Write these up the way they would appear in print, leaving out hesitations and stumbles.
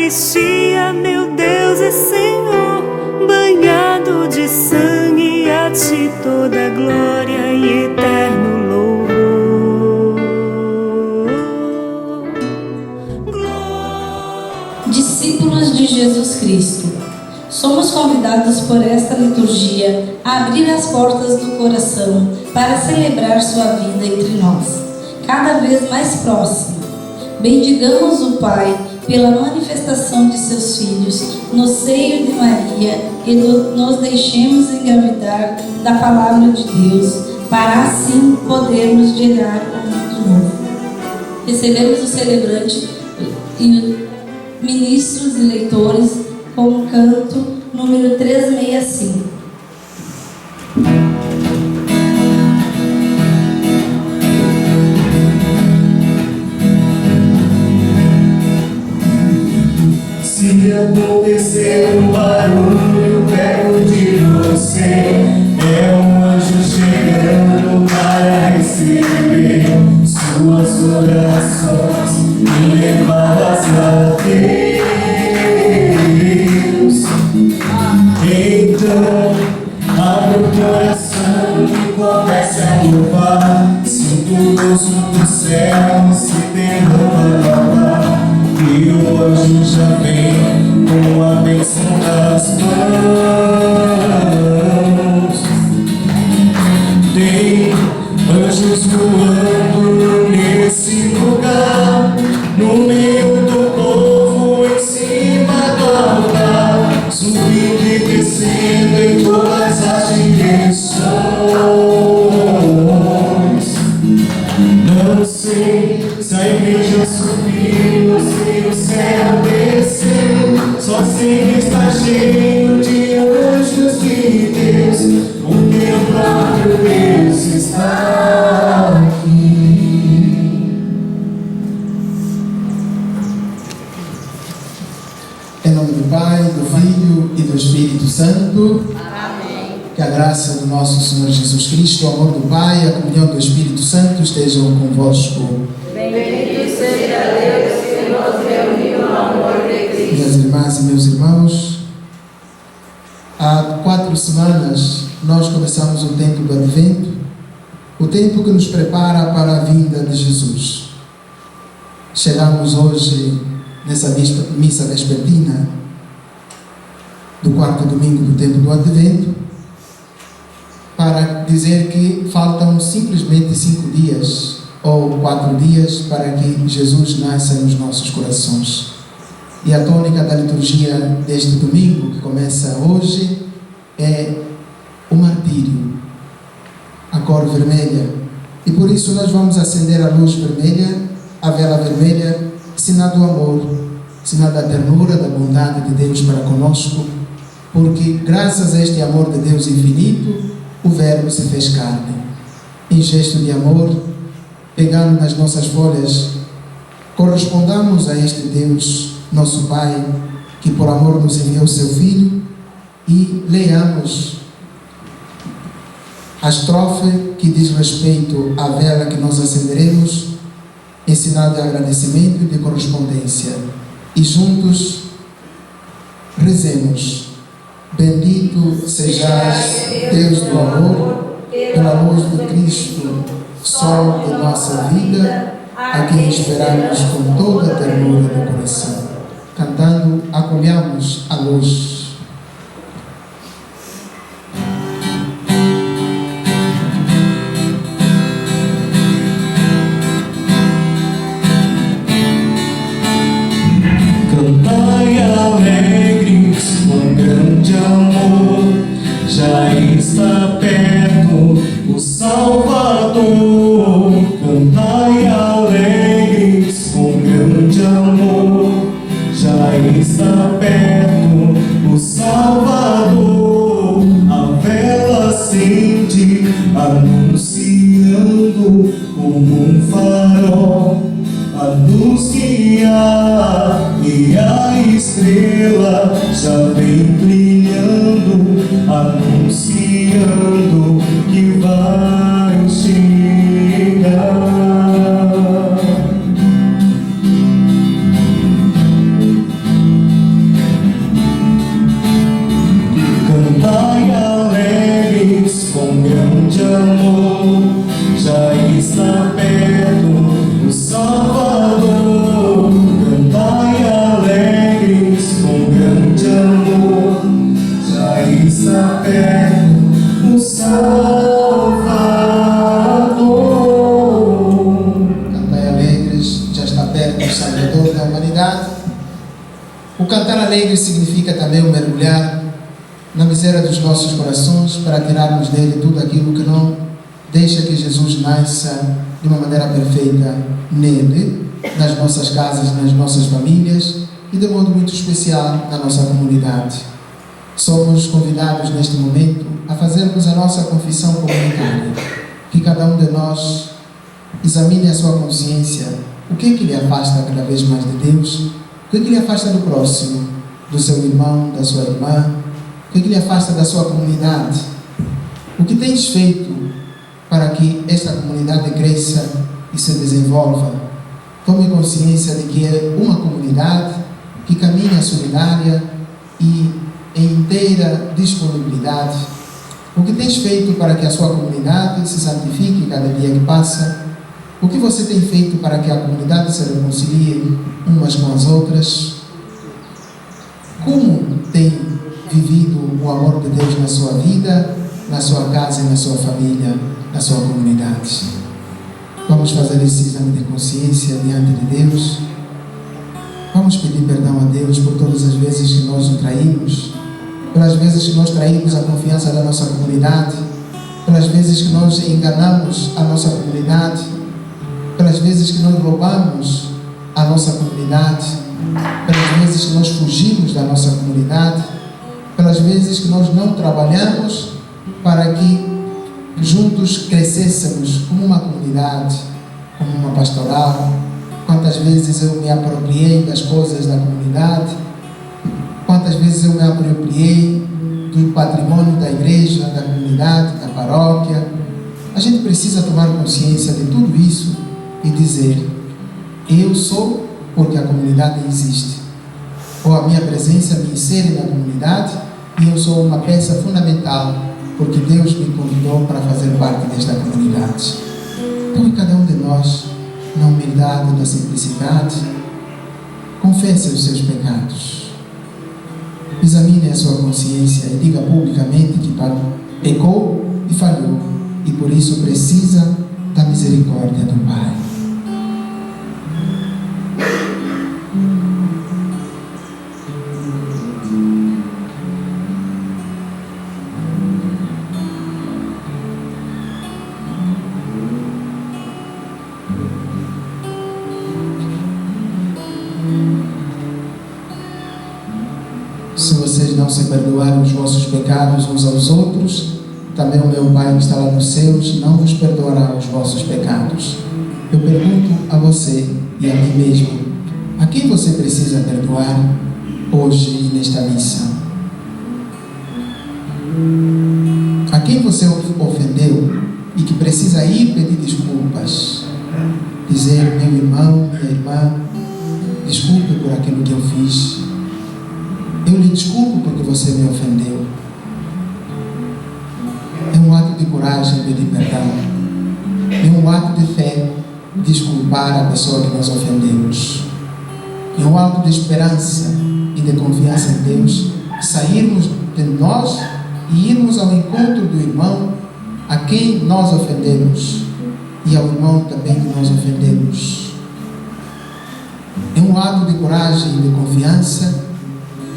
Eucaristia, meu Deus e Senhor, banhado de sangue, a ti toda glória e eterno louvor. Discípulos de Jesus Cristo, somos convidados por esta liturgia a abrir as portas do coração para celebrar sua vida entre nós, cada vez mais próxima. Bendigamos o Pai pela manifestação de seus filhos no seio de Maria e nos deixemos engravidar da palavra de Deus, para assim podermos gerar um mundo novo. Recebemos o celebrante e ministros e leitores com o canto número 365. Se acontecer um barulho perto de você, é um anjo chegando para receber suas orações e levá-las a Deus. Então, abre o coração e comece a louvar. Sinto o gosto do céu se derramar, e o anjo já vem com a bênção das mãos. Tem anjos voando nesse lugar, no meio do povo, em cima do altar, subindo e descendo em todas as direções. Não sei se a igreja subiu, se o céu desceu, só sei que está cheio de anjos de Deus, porque o próprio Deus está aqui. Em nome do Pai, do Filho e do Espírito Santo. Amém. Que a graça do nosso Senhor Jesus Cristo, o amor do Pai, a comunhão do Espírito Santo estejam convosco. Bendito seja Deus que nos reuniu no amor de Cristo. Minhas irmãs e meus irmãos, há 4 semanas nós começamos o tempo do Advento, o tempo que nos prepara para a vinda de Jesus. Chegamos hoje nessa missa vespertina do 4º domingo do tempo do Advento, para dizer que faltam simplesmente 5 dias ou 4 dias para que Jesus nasça nos nossos corações. E a tônica da liturgia deste domingo, que começa hoje, é o martírio, a cor vermelha. E por isso nós vamos acender a luz vermelha, a vela vermelha, sinal do amor, sinal da ternura, da bondade de Deus para conosco, porque graças a este amor de Deus infinito, o Verbo se fez carne. Em gesto de amor, pegando nas nossas folhas, correspondamos a este Deus, nosso Pai, que por amor nos enviou o seu Filho, e leiamos a estrofe que diz respeito à vela que nós acenderemos, em sinal de agradecimento e de correspondência. E juntos rezemos. Bendito sejais, Deus do amor, pela luz de Cristo, sol de nossa vida, a quem esperamos com toda a ternura do coração. Cantando, acolhamos a luz. Cantai alegres, com grande amor, já está perto o Salvador. Cantai alegres, com grande amor, já está perto o Salvador. A vela acende, anunciando como um farol, anunciar, e a estrela já vem brilhando, anunciando que vai chegar. O cantar alegre significa também o mergulhar na miséria dos nossos corações para tirarmos dele tudo aquilo que não deixa que Jesus nasça de uma maneira perfeita nele, nas nossas casas, nas nossas famílias e de modo muito especial na nossa comunidade. Somos convidados neste momento a fazermos a nossa confissão comunitária, que cada um de nós examine a sua consciência, o que lhe afasta cada vez mais de Deus, o que lhe afasta do próximo, do seu irmão, da sua irmã, o que lhe afasta da sua comunidade, o que tens feito para que esta comunidade cresça e se desenvolva. Tome consciência de que é uma comunidade que caminha solidária e em inteira disponibilidade. O que tens feito para que a sua comunidade se santifique cada dia que passa? O que você tem feito para que a comunidade se reconcilie umas com as outras? Como tem vivido o amor de Deus na sua vida, na sua casa e na sua família, na sua comunidade? Vamos fazer esse exame de consciência diante de Deus. Vamos pedir perdão a Deus por todas as vezes que nós o traímos, pelas vezes que nós traímos a confiança da nossa comunidade, pelas vezes que nós enganamos a nossa comunidade, pelas vezes que nós roubamos a nossa comunidade, pelas vezes que nós fugimos da nossa comunidade, pelas vezes que nós não trabalhamos para que juntos crescêssemos como uma comunidade, como uma pastoral. Quantas vezes eu me apropriei das coisas da comunidade, quantas vezes eu me apropriei do patrimônio da igreja, da comunidade, da paróquia. A gente precisa tomar consciência de tudo isso e dizer: eu sou porque a comunidade existe, ou a minha presença me insere na comunidade e eu sou uma peça fundamental porque Deus me convidou para fazer parte desta comunidade. Então, cada um de nós, na humildade, na simplicidade, confesse os seus pecados, examine a sua consciência e diga publicamente que pecou e falhou e por isso precisa da misericórdia do Pai. Se vocês não se perdoarem os vossos pecados uns aos outros, também o meu Pai que está lá nos céus não vos perdoará os vossos pecados. Eu pergunto a você e a mim mesmo: a quem você precisa perdoar hoje e nesta missa? A quem você ofendeu e que precisa ir pedir desculpas? Dizer: meu irmão, minha irmã, desculpe por aquilo que eu fiz. Eu lhe desculpo porque você me ofendeu. É um ato de coragem pedir perdão. É um ato de fé desculpar a pessoa que nós ofendemos. É um ato de esperança e de confiança em Deus sairmos de nós e irmos ao encontro do irmão a quem nós ofendemos e ao irmão também que nós ofendemos. É um ato de coragem e de confiança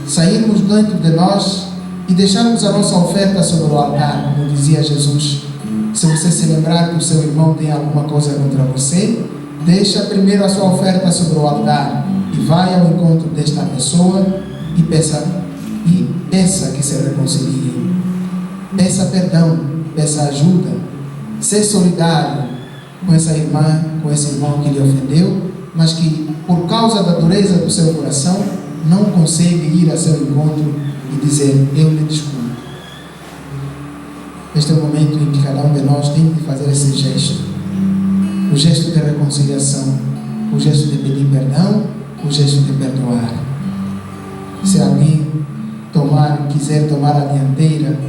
sairmos dentro de nós e deixarmos a nossa oferta sobre o altar, como dizia Jesus. Se você se lembrar que o seu irmão tem alguma coisa contra você, deixa primeiro a sua oferta sobre o altar e vai ao encontro desta pessoa e peça que se reconcilie. Peça perdão, peça ajuda, ser solidário com essa irmã, com esse irmão que lhe ofendeu, mas que por causa da dureza do seu coração não consegue ir a seu encontro e dizer: eu lhe desculpo. Este é o momento em que cada um de nós tem que fazer esse gesto, o gesto de reconciliação, o gesto de pedir perdão, o gesto de perdoar. Se alguém quiser tomar a dianteira,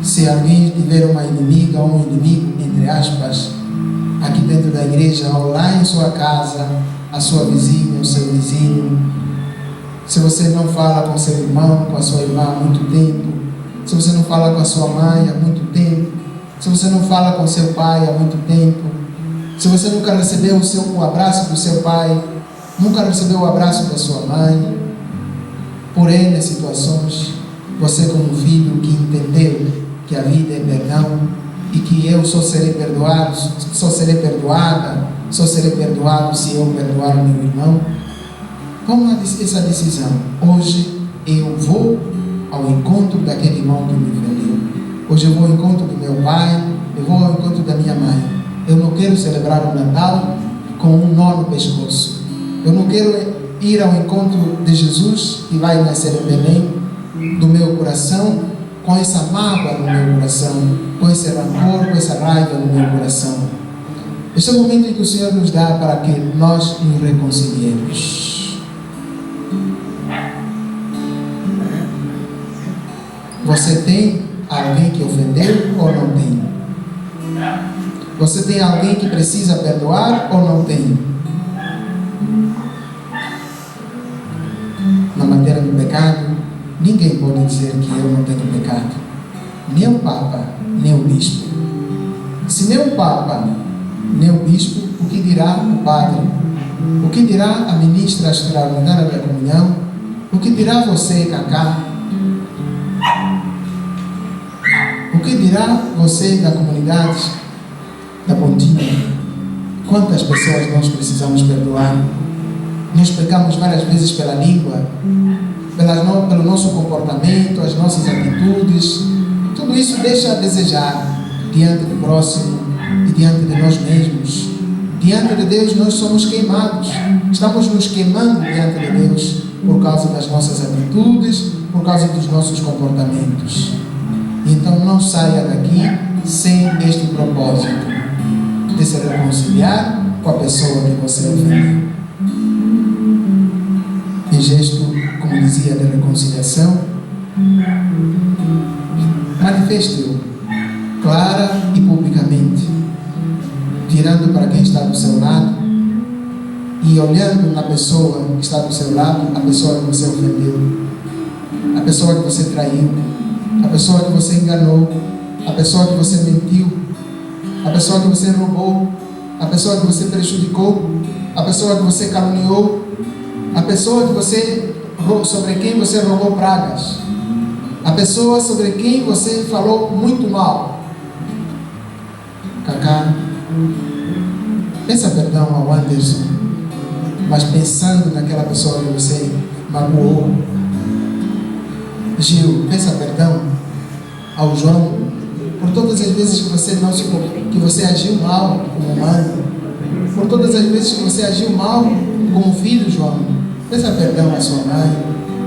se alguém tiver uma inimiga ou um inimigo, entre aspas, aqui dentro da igreja ou lá em sua casa, a sua vizinha, o seu vizinho, se você não fala com seu irmão, com a sua irmã há muito tempo, se você não fala com a sua mãe há muito tempo, se você não fala com seu pai há muito tempo, se você nunca recebeu o abraço do seu pai, nunca recebeu o abraço da sua mãe. Por N situações, você como filho que entendeu que a vida é perdão e que eu só serei perdoado, só serei perdoada, só serei perdoado se eu perdoar o meu irmão. Toma essa decisão. Hoje eu vou ao encontro daquele irmão que me ofendeu. Hoje eu vou ao encontro do meu pai, eu vou ao encontro da minha mãe. Eu não quero celebrar o Natal com um nó no pescoço. Eu não quero ir ao encontro de Jesus que vai nascer em Belém, do meu coração, com essa mágoa no meu coração, com esse rancor, com essa raiva no meu coração. Este é o momento em que o Senhor nos dá para que nós nos reconciliemos. Você tem alguém que ofendeu ou não tem? Você tem alguém que precisa perdoar ou não tem? Na matéria do pecado, ninguém pode dizer que eu não tenho pecado. Nem o Papa, nem o Bispo. Se nem o Papa, nem o Bispo, o que dirá o Padre? O que dirá a ministra extraordinária da comunhão? O que dirá você, Cacá? O que dirá você da comunidade da Pontinha? Quantas pessoas nós precisamos perdoar? Nós pecamos várias vezes pela língua, pelo nosso comportamento, as nossas atitudes. Tudo isso deixa a desejar diante do próximo e diante de nós mesmos. Diante de Deus nós somos queimados. Estamos nos queimando diante de Deus por causa das nossas atitudes, por causa dos nossos comportamentos. Então não saia daqui sem este propósito de se reconciliar com a pessoa que você ofendeu. Em gesto, como dizia, de reconciliação, manifeste-o clara e publicamente, virando para quem está do seu lado e olhando na pessoa que está do seu lado, a pessoa que você ofendeu, a pessoa que você traiu, a pessoa que você enganou, a pessoa que você mentiu, a pessoa que você roubou, a pessoa que você prejudicou, a pessoa que você caluniou, a pessoa que sobre quem você rogou pragas, a pessoa sobre quem você falou muito mal. Cacá, peça perdão ao Anderson, mas pensando naquela pessoa que você magoou. Gil, peça perdão ao João por todas as vezes que você agiu mal como humano, por todas as vezes que você agiu mal como filho, João. Peça perdão à sua mãe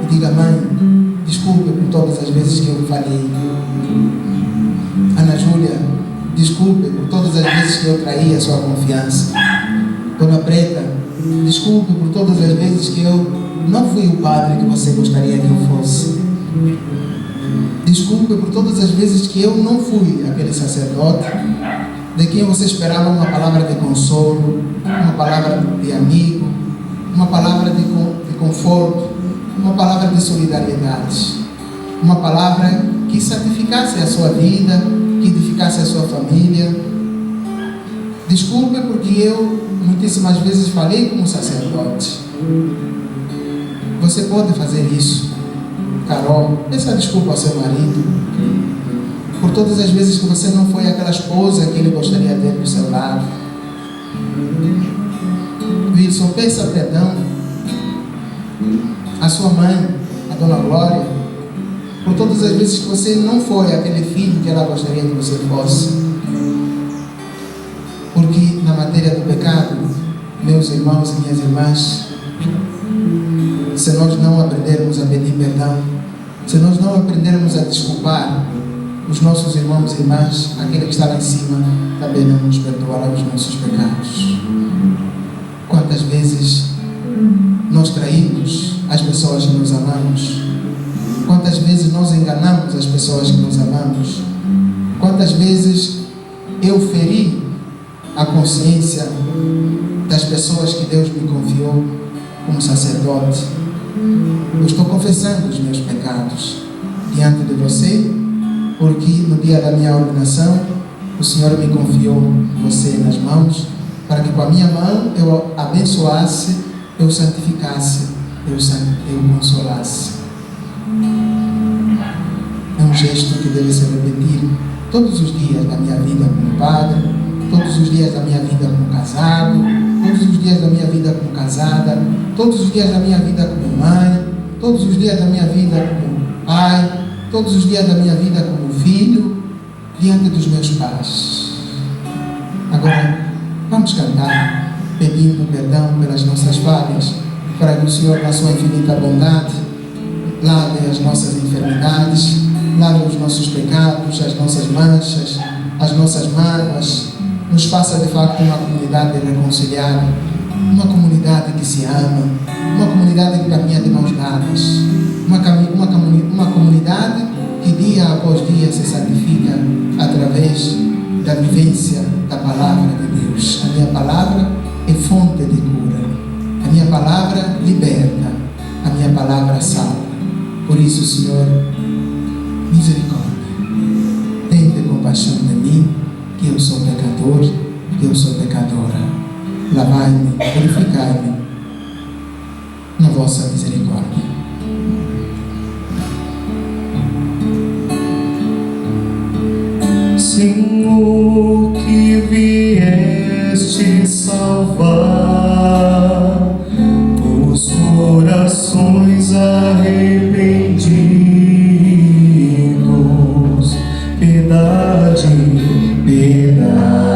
e diga: mãe, desculpe por todas as vezes que eu falhei. Ana Júlia, desculpe por todas as vezes que eu traí a sua confiança. Dona Preta, desculpe por todas as vezes que eu não fui o padre que você gostaria que eu fosse. Desculpe por todas as vezes que eu não fui aquele sacerdote de quem você esperava uma palavra de consolo, uma palavra de amigo, uma palavra de conforto, uma palavra de solidariedade, uma palavra que santificasse a sua vida, que edificasse a sua família. Desculpe porque eu muitíssimas vezes falei como sacerdote. Você pode fazer isso. Carol, peça desculpa ao seu marido por todas as vezes que você não foi aquela esposa que ele gostaria de ter do seu lado. Wilson, peça perdão à sua mãe, a Dona Glória, por todas as vezes que você não foi aquele filho que ela gostaria que você fosse. Porque na matéria do pecado, meus irmãos e minhas irmãs, se nós não aprendermos a pedir perdão, se nós não aprendermos a desculpar os nossos irmãos e irmãs, aquele que está lá em cima também não nos perdoará os nossos pecados. Quantas vezes nós traímos as pessoas que nos amamos? Quantas vezes nós enganamos as pessoas que nos amamos? Quantas vezes eu feri a consciência das pessoas que Deus me confiou como sacerdote? Eu estou confessando os meus pecados diante de você, porque no dia da minha ordenação o Senhor me confiou você nas mãos, para que com a minha mão eu abençoasse eu santificasse, eu consolasse. É um gesto que deve ser repetido todos os dias da minha vida como padre, todos os dias da minha vida como casado, todos os dias da minha vida como casada, todos os dias da minha vida como mãe, todos os dias da minha vida como pai, todos os dias da minha vida como filho, diante dos meus pais. Agora, vamos cantar, pedindo perdão pelas nossas falhas, para que o Senhor, na sua infinita bondade, lave as nossas enfermidades, lave os nossos pecados, as nossas manchas, as nossas mágoas, nos faça de facto uma comunidade reconciliada, uma comunidade que se ama, uma comunidade que caminha de mãos dadas, uma comunidade que dia após dia se santifica através da vivência da palavra de Deus. A minha palavra é fonte de cura, a minha palavra liberta, a minha palavra salva. Por isso, Senhor, misericórdia, tenha compaixão de mim, que eu sou pecador, que eu sou pecadora. Lavai-me, purificai-me na vossa misericórdia. Senhor, que vieste salvar os corações arrependidos, piedade, piedade,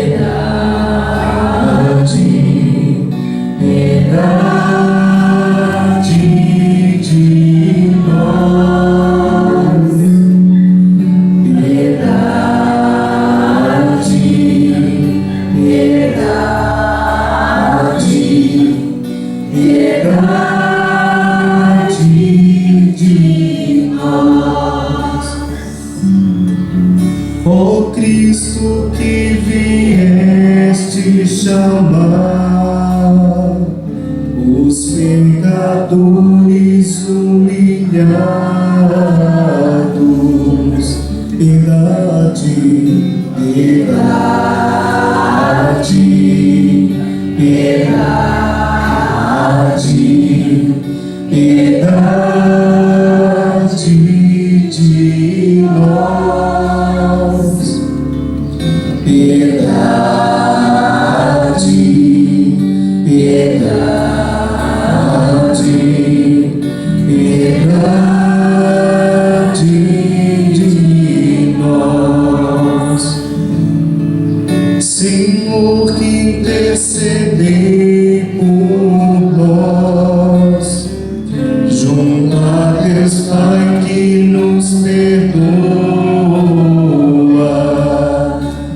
piedade, piedade de nós, piedade, piedade, piedade de nós. Ó Cristo, que vieste chamar os pecadores humilhados, piedade, piedade, piedade, piedade de nós, piedade, piedade, piedade de nós. Senhor, que intercedei por nós, junto a Deus Pai que nos perdoa,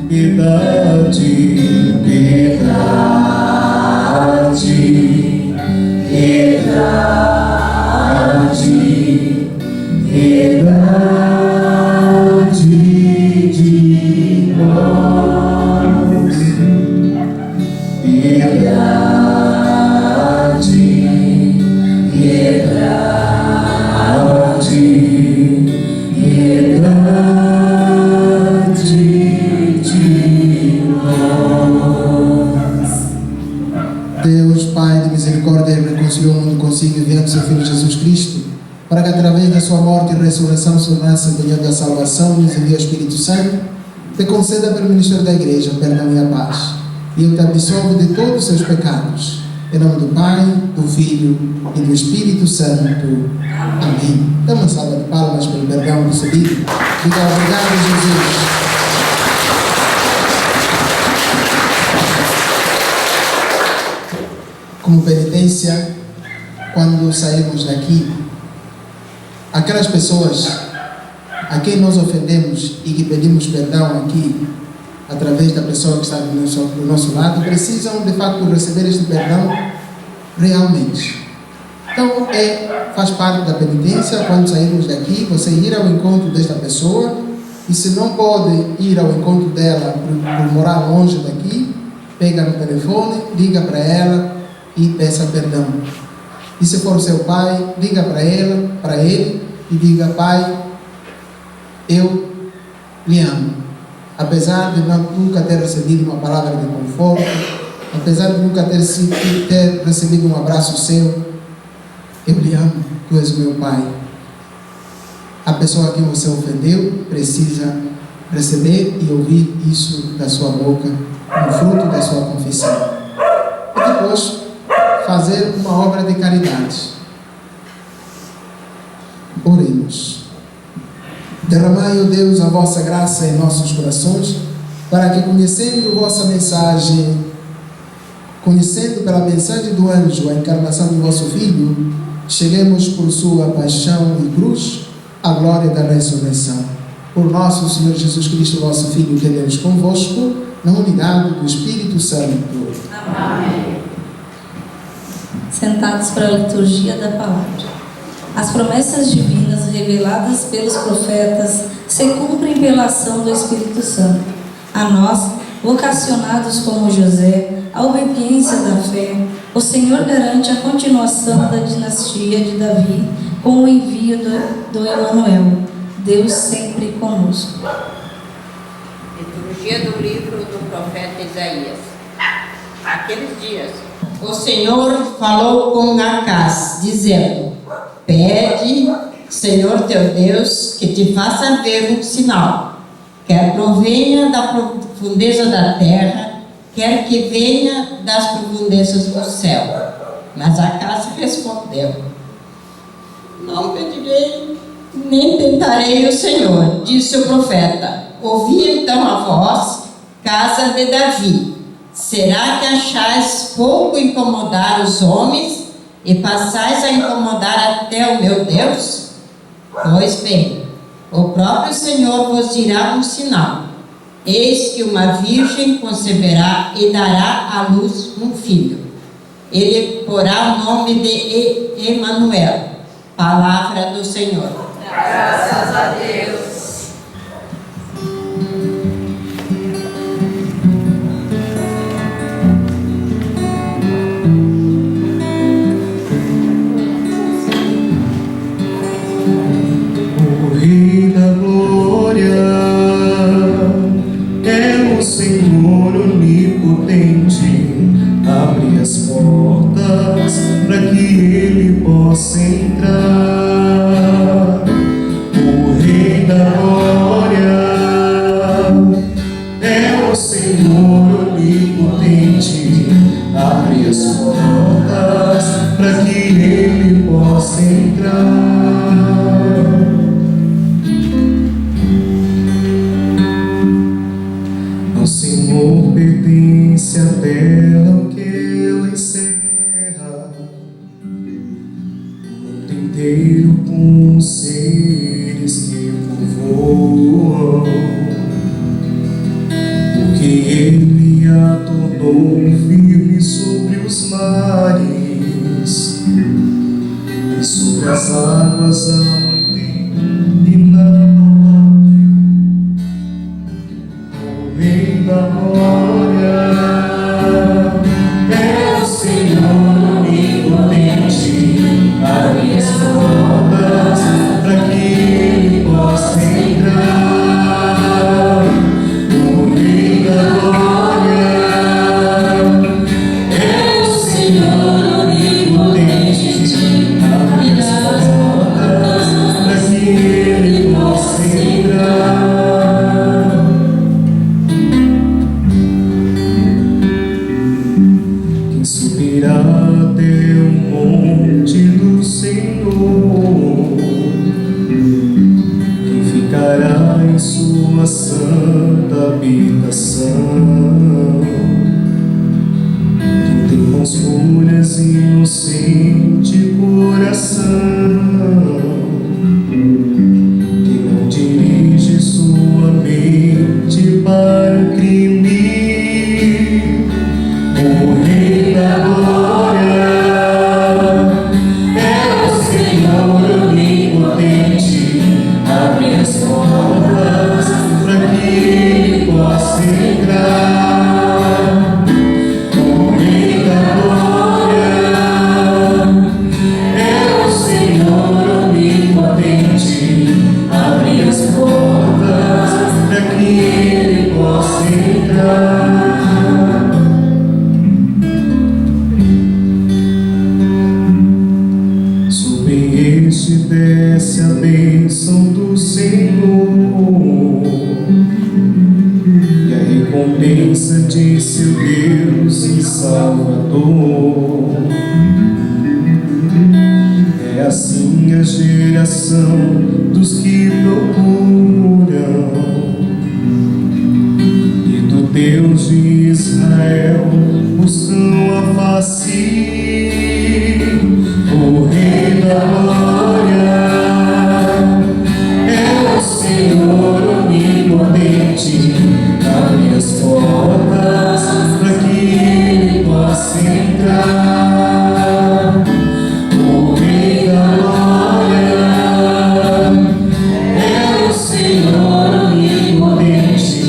piedade, piedade, piedade, piedade de nós, piedade, piedade, piedade de nós. Deus, Pai de misericórdia, reconciliou o mundo consigo enviando seu Filho Jesus Cristo, para que através da sua morte e ressurreição se tornasse Senhor da salvação, nos envie o Espírito Santo, te conceda pelo ministério da Igreja o perdão e a paz, e eu te absolvo de todos os seus pecados. Em nome do Pai, do Filho e do Espírito Santo. Amém. Dá uma salva de palmas pelo perdão recebido. Diga obrigado, Jesus. Como penitência, quando saímos daqui, aquelas pessoas a quem nós ofendemos e que pedimos perdão aqui, através da pessoa que está do nosso lado, precisam de facto receber este perdão realmente. Então, faz parte da penitência, quando sairmos daqui, você ir ao encontro desta pessoa, e se não pode ir ao encontro dela por morar longe daqui, pega no telefone, liga para ela e peça perdão. E se for seu pai, liga para ele e diga: pai, eu lhe amo. Apesar de nunca ter recebido uma palavra de conforto, apesar de nunca ter recebido um abraço seu, eu lhe amo, tu és o meu pai. A pessoa a quem você ofendeu precisa receber e ouvir isso da sua boca, no fruto da sua confissão. E depois, fazer uma obra de caridade. Oremos. Derramai, ó Deus, a vossa graça em nossos corações, para que, conhecendo vossa mensagem, conhecendo pela mensagem do anjo a encarnação do vosso Filho, cheguemos por sua paixão e cruz à glória da ressurreição. Por nosso Senhor Jesus Cristo, vosso Filho, que é Deus convosco, na unidade do Espírito Santo. Amém. Sentados para a liturgia da palavra. As promessas divinas reveladas pelos profetas se cumprem pela ação do Espírito Santo. A nós, vocacionados como José, à obediência da fé, o Senhor garante a continuação da dinastia de Davi com o envio do Emanuel, Deus sempre conosco. Liturgia do livro do profeta Isaías. Naqueles dias, o Senhor falou com Acaz, dizendo: pede, Senhor teu Deus, que te faça ver um sinal, quer provenha da profundeza da terra, quer que venha das profundezas do céu. Mas Acaz respondeu: não pedirei, nem tentarei o Senhor. Disse o profeta: ouvi então a voz, casa de Davi. Será que achais pouco incomodar os homens e passais a incomodar até o meu Deus? Pois bem, o próprio Senhor vos dirá um sinal. Eis que uma virgem conceberá e dará à luz um filho. Ele porá o nome de Emanuel. Palavra do Senhor. graças a Deus. O Rei da Glória é o Senhor onipotente. Abre as portas para que Ele possa entrar. O Rei da Glória é o Senhor onipotente. Abre as portas para que Ele possa entrar. Ao Senhor pertence a terra, o que ela encerra, o mundo inteiro com os seres que povoam, porque Ele a tornou firme sobre os mares e sobre as águas a mantém inanimada. O Rei da Glória é o Senhor onipotente. Abre as portas para que Ele possa entrar. O Rei da Glória é o Senhor onipotente. Abre as portas para que Ele possa entrar. Quem subirá até o monte do Senhor? Quem ficará em sua santa habitação? Quem tem mãos puras e inocente coração? Quem não dirige sua mente para o crime? O Rei da Glória é o Senhor onipotente. Abre as portas para que Ele possa entrar. O Rei da Glória é o Senhor te desse a bênção do Senhor e a recompensa de seu Deus e Salvador. É assim a geração dos que procuram e do Deus de Israel buscam a face. O Rei da Glória é o Senhor onipotente. Abre as portas para que Ele possa entrar. O Rei da Glória é o Senhor onipotente.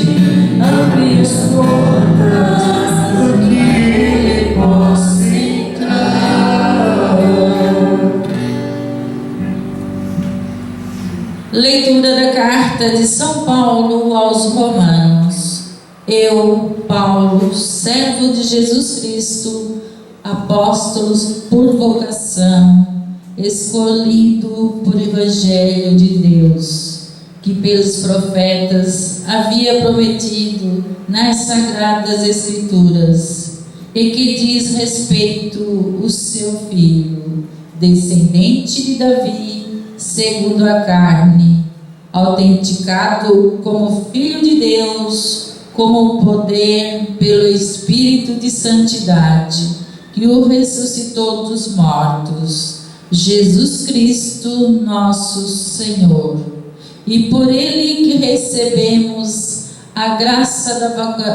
Abre as portas para que Ele possa entrar. Leitura da carta de São Paulo aos Romanos. Eu, Paulo, servo de Jesus Cristo, apóstolo por vocação, escolhido por Evangelho de Deus, que pelos profetas havia prometido nas Sagradas Escrituras, e que diz respeito o seu Filho, descendente de Davi, segundo a carne, autenticado como Filho de Deus, como o poder pelo Espírito de Santidade, que o ressuscitou dos mortos, Jesus Cristo, nosso Senhor. E por Ele que recebemos a graça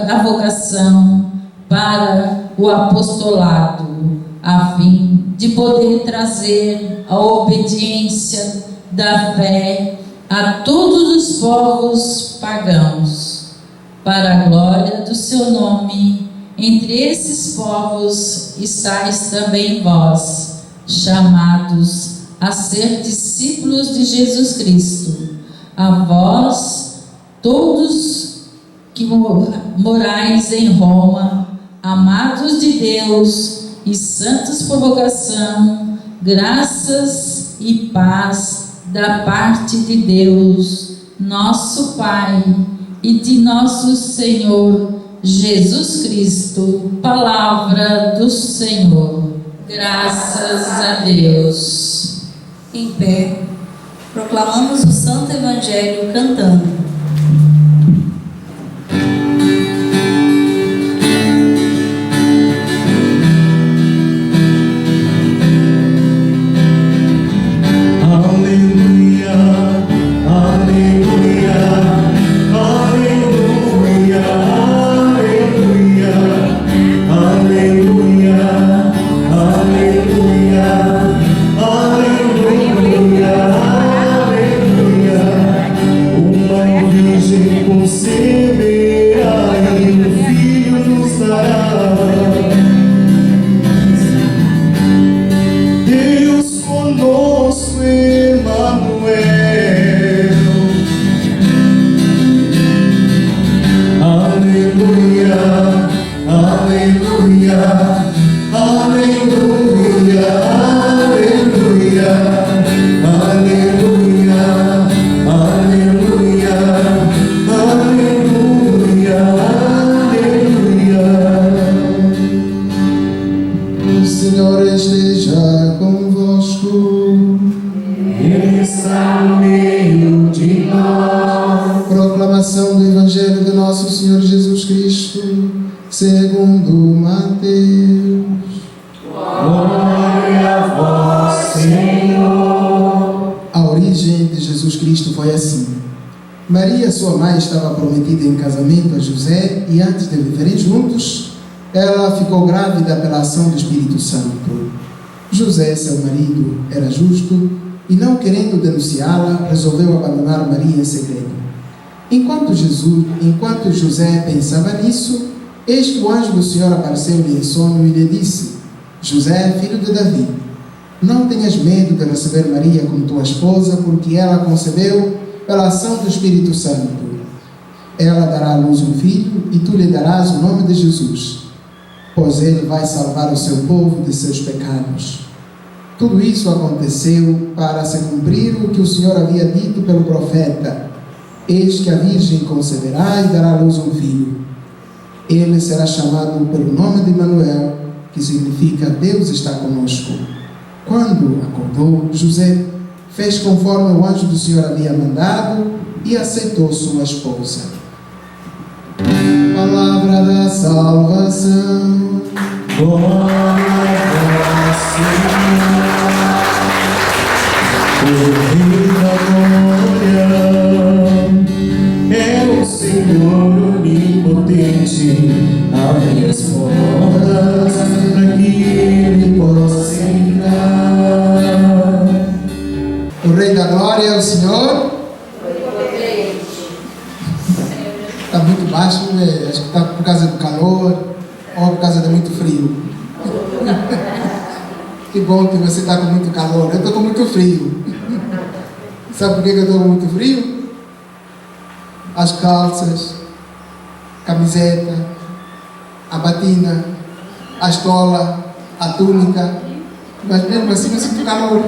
da vocação para o apostolado, a fim de poder trazer a obediência da fé a todos os povos pagãos, para a glória do seu nome. Entre esses povos estáis também vós, chamados a ser discípulos de Jesus Cristo. A vós, todos que morais em Roma, amados de Deus e santos por vocação, graças e paz da parte de Deus, nosso Pai, e de nosso Senhor Jesus Cristo. Palavra do Senhor. Graças a Deus. Em pé, proclamamos o Santo Evangelho cantando. Maria, sua mãe, estava prometida em casamento a José e antes de viverem juntos, ela ficou grávida pela ação do Espírito Santo. José, seu marido, era justo e, não querendo denunciá-la, resolveu abandonar Maria em segredo. Enquanto José pensava nisso, eis que o anjo do Senhor apareceu-lhe em sonho e lhe disse: José, filho de Davi, não tenhas medo de receber Maria como tua esposa, porque ela concebeu pela ação do Espírito Santo. Ela dará à luz um filho e tu lhe darás o nome de Jesus, pois ele vai salvar o seu povo de seus pecados. Tudo isso aconteceu para se cumprir o que o Senhor havia dito pelo profeta: eis que a Virgem conceberá e dará à luz um filho. Ele será chamado pelo nome de Emanuel, que significa Deus está conosco. Quando acordou, José fez conforme o anjo do Senhor havia mandado e aceitou sua esposa. Palavra da salvação. Glória ao Senhor. O Rei da glória é o Senhor onipotente. Abre as portas para que Ele possa entrar. O Rei da glória é o Senhor. Está muito baixo, né? Acho que está por causa do calor ou por causa de muito frio. Que bom que você está com muito calor. Eu estou com muito frio. Sabe por que eu estou com muito frio? As calças, camiseta, a batina, a estola, a túnica. Mas mesmo assim eu sinto calor.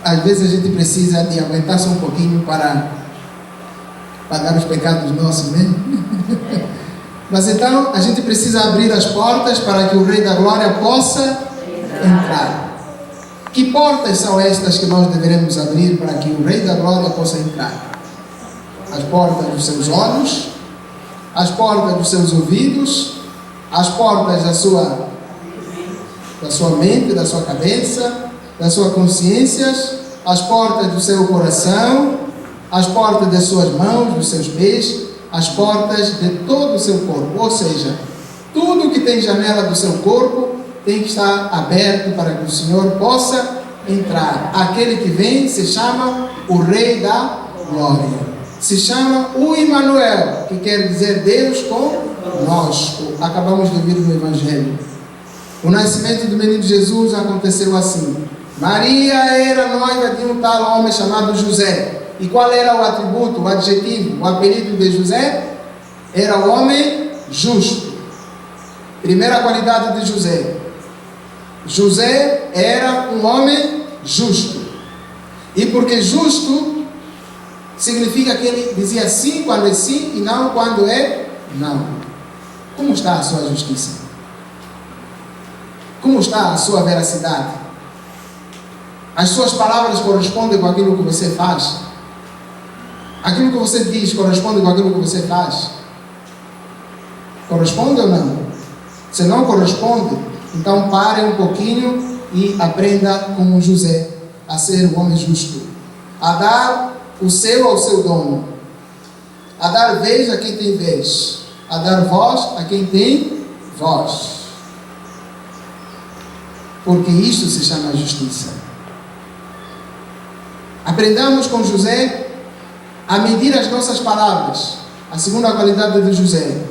Às vezes a gente precisa de aguentar só um pouquinho para pagar os pecados nossos, né? Mas então a gente precisa abrir as portas para que o Rei da Glória possa entrar. Que portas são estas que nós deveremos abrir para que o Rei da Glória possa entrar? As portas dos seus olhos, as portas dos seus ouvidos, as portas da sua mente, da sua cabeça, das suas consciências, as portas do seu coração, as portas das suas mãos, dos seus pés, as portas de todo o seu corpo. Ou seja, tudo que tem janela do seu corpo tem que estar aberto para que o Senhor possa entrar. Aquele que vem se chama o Rei da Glória. Se chama o Emanuel, que quer dizer Deus conosco. Acabamos de ouvir no Evangelho. O nascimento do menino Jesus aconteceu assim. Maria era noiva de um tal homem chamado José. E qual era o atributo, o adjetivo, o apelido de José? Era o homem justo. Primeira qualidade de José. José era um homem justo. E porque justo significa que ele dizia sim quando é sim e não quando é não. Como está a sua justiça? Como está a sua veracidade? As suas palavras correspondem com aquilo que você faz? Aquilo que você diz corresponde com aquilo que você faz? Corresponde ou não? Se não corresponde, então pare um pouquinho e aprenda como José a ser um homem justo, a dar o seu ao seu dono, a dar vez a quem tem vez, a dar voz a quem tem voz, porque isto se chama justiça. Aprendamos com José a medir as nossas palavras. A segunda qualidade de José: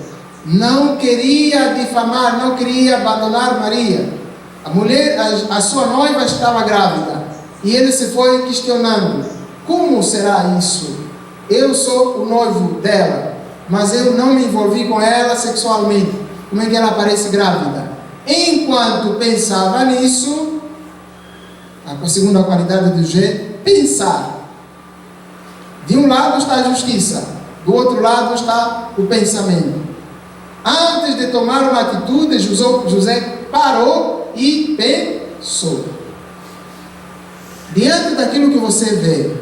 não queria difamar, não queria abandonar Maria. A mulher, a sua noiva estava grávida e ele se foi questionando: como será isso? Eu sou o noivo dela, mas eu não me envolvi com ela sexualmente. Como é que ela aparece grávida? Enquanto pensava nisso, a segunda qualidade de José: pensar. De um lado está a justiça, do outro lado está o pensamento. Antes de tomar uma atitude, José parou e pensou. Diante daquilo que você vê,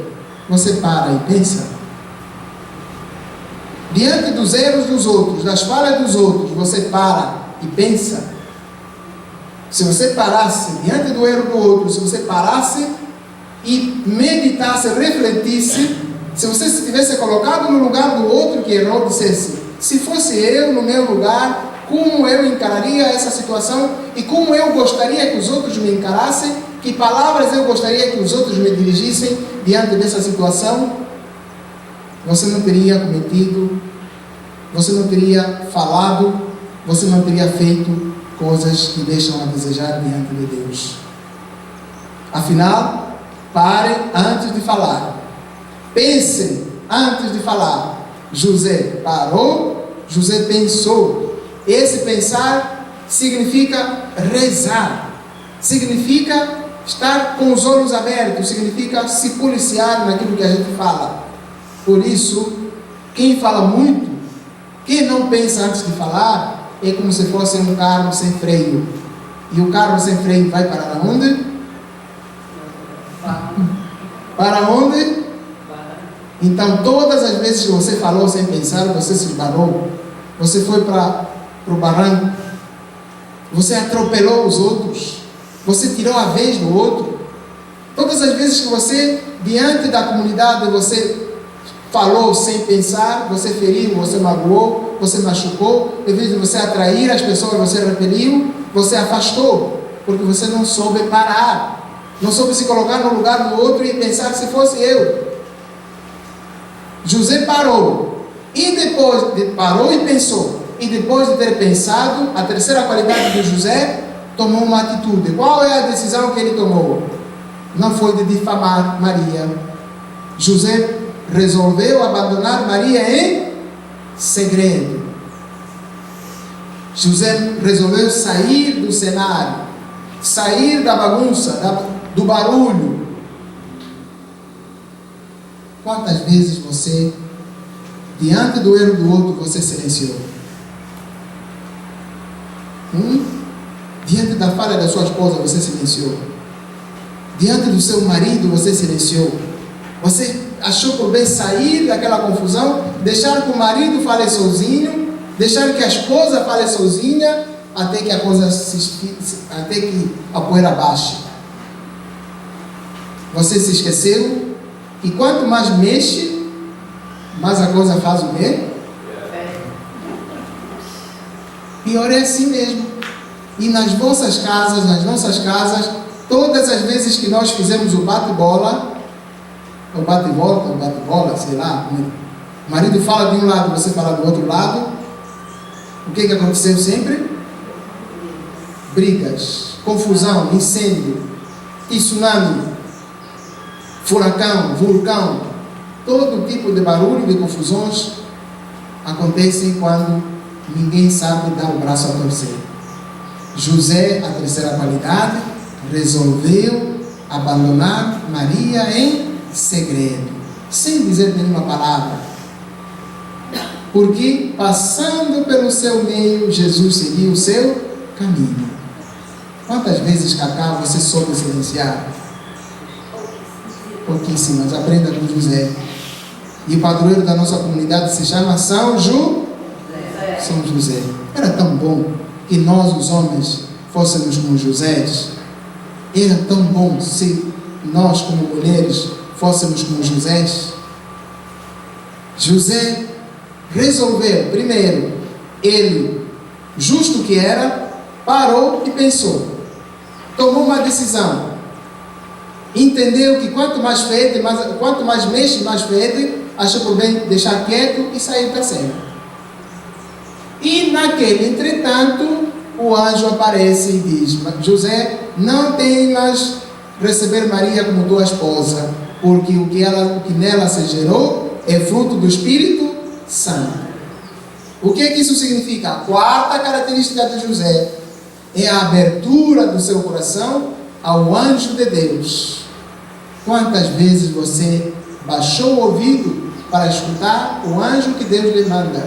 você para e pensa. Diante dos erros dos outros, das falhas dos outros, você para e pensa. Se você parasse diante do erro do outro, se você parasse e meditasse, refletisse, se você se tivesse colocado no lugar do outro que errou, dissesse: se fosse eu no meu lugar, como eu encararia essa situação e como eu gostaria que os outros me encarassem, que palavras eu gostaria que os outros me dirigissem diante dessa situação, você não teria cometido, você não teria falado, você não teria feito coisas que deixam a desejar diante de Deus. Afinal, pare antes de falar. Pense antes de falar. José parou, José pensou. Esse pensar significa rezar, significa estar com os olhos abertos, significa se policiar naquilo que a gente fala. Por isso, quem fala muito, quem não pensa antes de falar, é como se fosse um carro sem freio. E o carro sem freio vai para onde? Para onde? Então, todas as vezes que você falou sem pensar, você se esbarrou, você foi para o barranco, você atropelou os outros, você tirou a vez do outro. Todas as vezes que você, diante da comunidade, você falou sem pensar, você feriu, você magoou, você machucou, em vez de você atrair as pessoas, você repeliu, você afastou, porque você não soube parar, não soube se colocar no lugar do outro e pensar que se fosse eu. José parou, e depois parou e pensou, e depois de ter pensado, a terceira qualidade de José, tomou uma atitude. Qual é a decisão que ele tomou? Não foi de difamar Maria. José resolveu abandonar Maria em segredo. José resolveu sair do cenário, sair da bagunça, do barulho. Quantas vezes você, diante do erro do outro, você silenciou? Diante da falha da sua esposa, você silenciou? Diante do seu marido, você silenciou? Você achou por bem sair daquela confusão, deixar que o marido fale sozinho, deixar que a esposa fale sozinha, até que a coisa até que a poeira baixe. Você se esqueceu, e quanto mais mexe, mais a coisa faz o quê? Pior é assim mesmo. E nas vossas casas, nas nossas casas, todas as vezes que nós fizemos o bate-bola, ou bate-volta, ou bate-bola, sei lá, o marido fala de um lado, você fala do outro lado, o que aconteceu sempre? Brigas, confusão, incêndio, tsunami, furacão, vulcão, todo tipo de barulho, de confusões acontecem quando ninguém sabe dar o braço a torcer. José, a terceira qualidade, resolveu abandonar Maria em segredo, sem dizer nenhuma palavra, porque passando pelo seu meio, Jesus seguiu o seu caminho. Quantas vezes, Cacá, você soube silenciar? Pouquíssimas. Aprenda com José. E o padroeiro da nossa comunidade se chama São José. Era tão bom que nós, os homens, fôssemos como José. Era tão bom se nós, como mulheres, fôssemos como José. José resolveu, primeiro, ele, justo que era, parou e pensou. Tomou uma decisão. Entendeu que quanto mais fede, quanto mais mexe, mais fede, achou por bem deixar quieto e sair da cena. E naquele entretanto, o anjo aparece e diz: José, não temas receber Maria como tua esposa, porque o que nela se gerou é fruto do Espírito Santo. O que isso significa? A quarta característica de José é a abertura do seu coração ao anjo de Deus. Quantas vezes você baixou o ouvido para escutar o anjo que Deus lhe manda?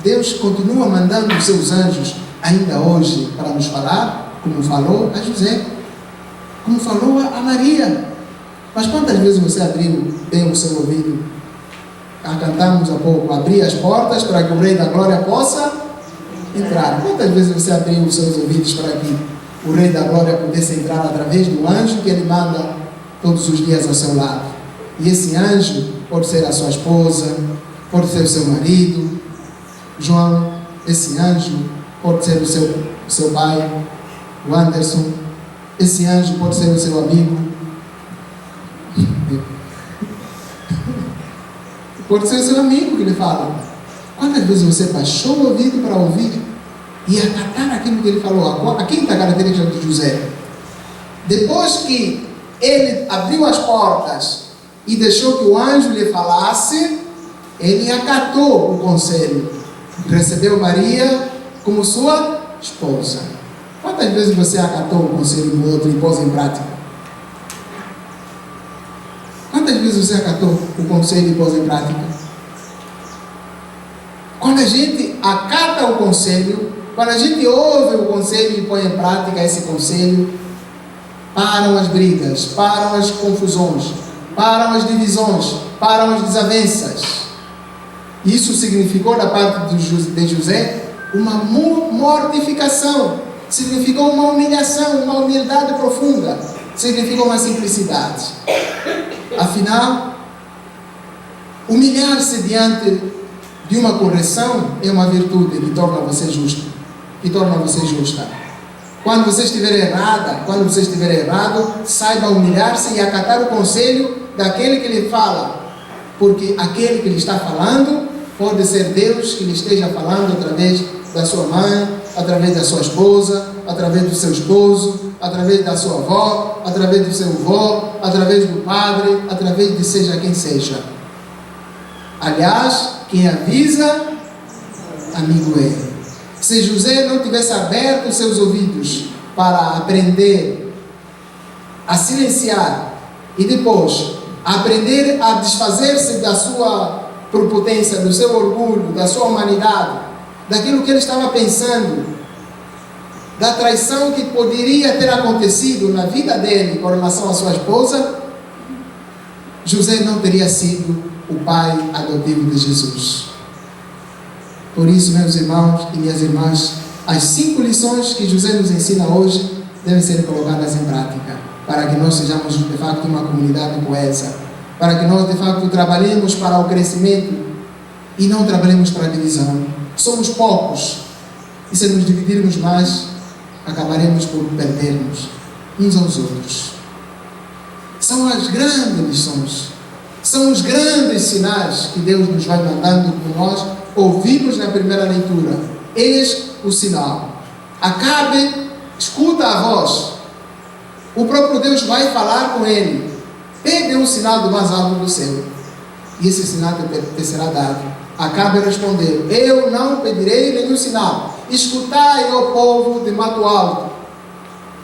Deus continua mandando os seus anjos ainda hoje para nos falar, como falou a José, como falou a Maria. Mas quantas vezes você abriu bem o seu ouvido? Cantamos há pouco, abrir as portas para que o Rei da Glória possa entrar. Quantas vezes você abriu os seus ouvidos para que o Rei da Glória pudesse entrar através do anjo que ele manda todos os dias ao seu lado? E esse anjo pode ser a sua esposa, pode ser o seu marido. João, esse anjo pode ser o seu pai, o Anderson. Esse anjo pode ser o seu amigo. Pode ser o seu amigo que lhe fala. Quantas vezes você baixou o ouvido para ouvir e acatar aquilo que ele falou? A quinta característica de José. Depois que ele abriu as portas e deixou que o anjo lhe falasse, ele acatou o conselho. Recebeu Maria como sua esposa. Quantas vezes você acatou o conselho do outro e pôs em prática? Quantas vezes você acatou o conselho e pôs em prática? Quando a gente acata o conselho, quando a gente ouve o conselho e põe em prática esse conselho, param as brigas, param as confusões, param as divisões, param as desavenças. Isso significou da parte de José uma mortificação, significou uma humilhação, uma humildade profunda, significou uma simplicidade. Afinal, humilhar-se diante de uma correção é uma virtude que torna você justo, que torna você justa. Quando você estiver errada, quando você estiver errado, saiba humilhar-se e acatar o conselho daquele que lhe fala, porque aquele que lhe está falando pode ser Deus que lhe esteja falando através da sua mãe, através da sua esposa, através do seu esposo, através da sua avó, através do seu avô, através do padre, através de seja quem seja. Aliás, quem avisa, amigo é. Se José não tivesse aberto seus ouvidos para aprender a silenciar e depois aprender a desfazer-se da sua prepotência, do seu orgulho, da sua humanidade, daquilo que ele estava pensando, da traição que poderia ter acontecido na vida dele com relação à sua esposa, José não teria sido o pai adotivo de Jesus. Por isso, meus irmãos e minhas irmãs, as 5 lições que José nos ensina hoje devem ser colocadas em prática, para que nós sejamos de facto uma comunidade coesa, para que nós de facto trabalhemos para o crescimento e não trabalhemos para a divisão. Somos poucos e se nos dividirmos mais, acabaremos por perdermos uns aos outros. São as grandes lições, são os grandes sinais que Deus nos vai mandando por nós ouvimos na primeira leitura. Eis o sinal. Acabe, escuta a voz. O próprio Deus vai falar com ele. Pede um sinal do mais alto do céu, e esse sinal te será dado. Acabe respondeu: eu não pedirei nenhum sinal. Escutai, ó povo de mato alto.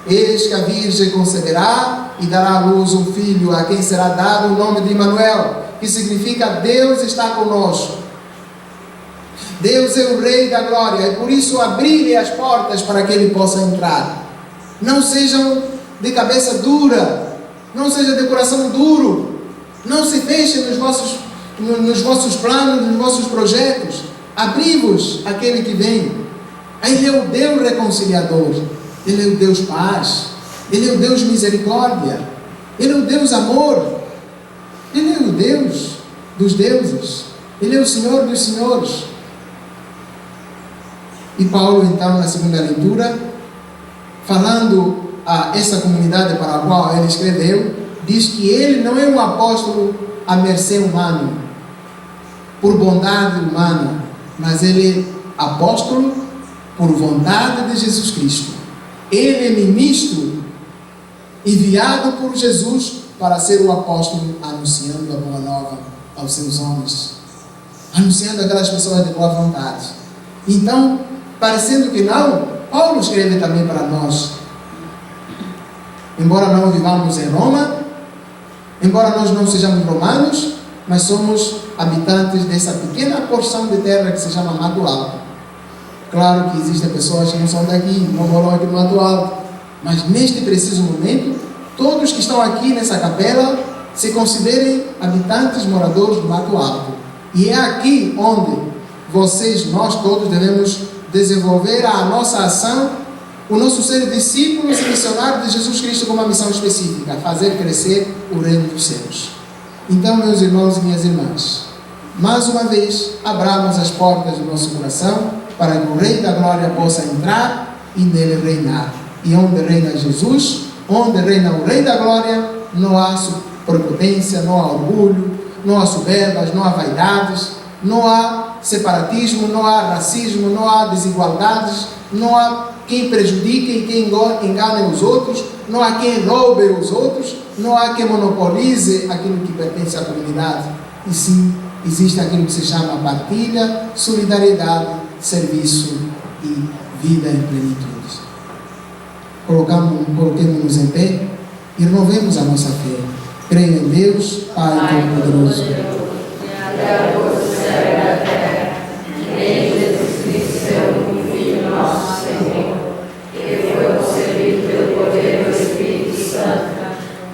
Eis que a Virgem conceberá e dará à luz um filho, a quem será dado o nome de Emanuel, que significa Deus está conosco. Deus é o Rei da Glória, e por isso abri-lhe as portas para que ele possa entrar. Não sejam de cabeça dura, não seja de coração duro, não se fechem nos vossos planos, nos vossos projetos. Abri-vos àquele que vem. Ele é o Deus reconciliador, Ele é o Deus paz, Ele é o Deus misericórdia, Ele é o Deus amor, Ele é o Deus dos deuses, Ele é o Senhor dos senhores. E Paulo, então, na segunda leitura, falando a essa comunidade para a qual ele escreveu, diz que ele não é um apóstolo à mercê humana, por bondade humana, mas ele é apóstolo por vontade de Jesus Cristo. Ele é ministro enviado por Jesus para ser o apóstolo anunciando a boa nova aos seus homens, anunciando aquelas pessoas de boa vontade. Então, parecendo que não, Paulo escreve também para nós. Embora não vivamos em Roma, embora nós não sejamos romanos, mas somos habitantes dessa pequena porção de terra que se chama Mato Alto. Claro que existem pessoas que não são daqui, não moram aqui no Mato Alto, mas neste preciso momento, todos que estão aqui nessa capela se considerem habitantes, moradores do Mato Alto. E é aqui onde nós todos devemos desenvolver a nossa ação, o nosso ser discípulos e missionários de Jesus Cristo com uma missão específica: fazer crescer o reino dos céus. Então, meus irmãos e minhas irmãs, mais uma vez, abramos as portas do nosso coração para que o Rei da Glória possa entrar e nele reinar. E onde reina Jesus, onde reina o Rei da Glória, não há prepotência, não há orgulho, não há soberbas, não há vaidades, não há separatismo, não há racismo, não há desigualdades, não há quem prejudique e quem engane os outros, não há quem roube os outros, não há quem monopolize aquilo que pertence à comunidade. E sim, existe aquilo que se chama partilha, solidariedade, serviço e vida em plenitude. Coloquemos-nos em pé e renovemos a nossa fé. Creio em Deus, Pai Todo-Poderoso.